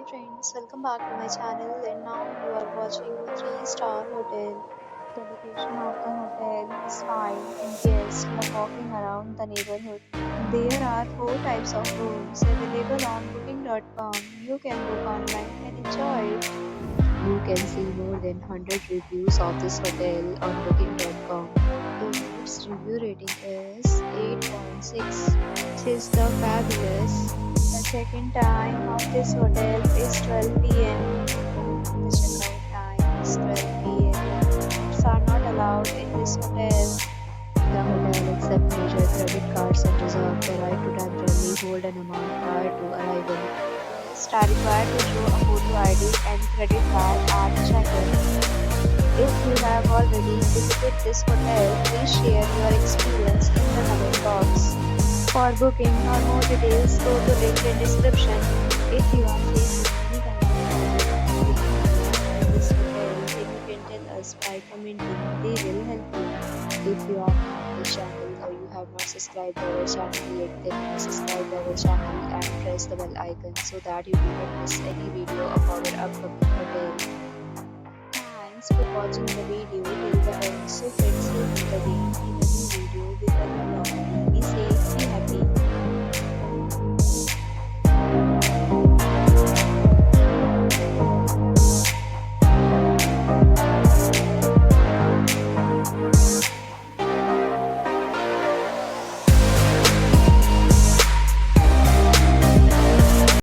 Hi friends, welcome back to my channel and now you are watching a 3-star hotel. The location of the hotel is fine and guests love walking around the neighborhood. There are 4 types of rooms available on booking.com. You can book online and enjoy it. You can see more than 100 reviews of this hotel on booking.com. Its review rating is 8.6, which is the fabulous. The check-in time of this hotel is 12 p.m. The checkout time is 12 p.m. Pets are not allowed in this hotel. The hotel accepts major credit cards and reserves the right to temporarily hold an amount prior to arrival. Guests are required to show a photo ID and credit card at check-in. If you have already visited this hotel, please share your experience in the comment box. For booking or more details, go to link in description. If you are facing any kind of problem in this hotel, then you can tell us by commenting. They will help you. If you are new on this channel or you have not subscribed to our channel yet, then subscribe to our channel and press the bell icon so that you do not miss any video of our upcoming hotel. Thanks for watching the video till the end.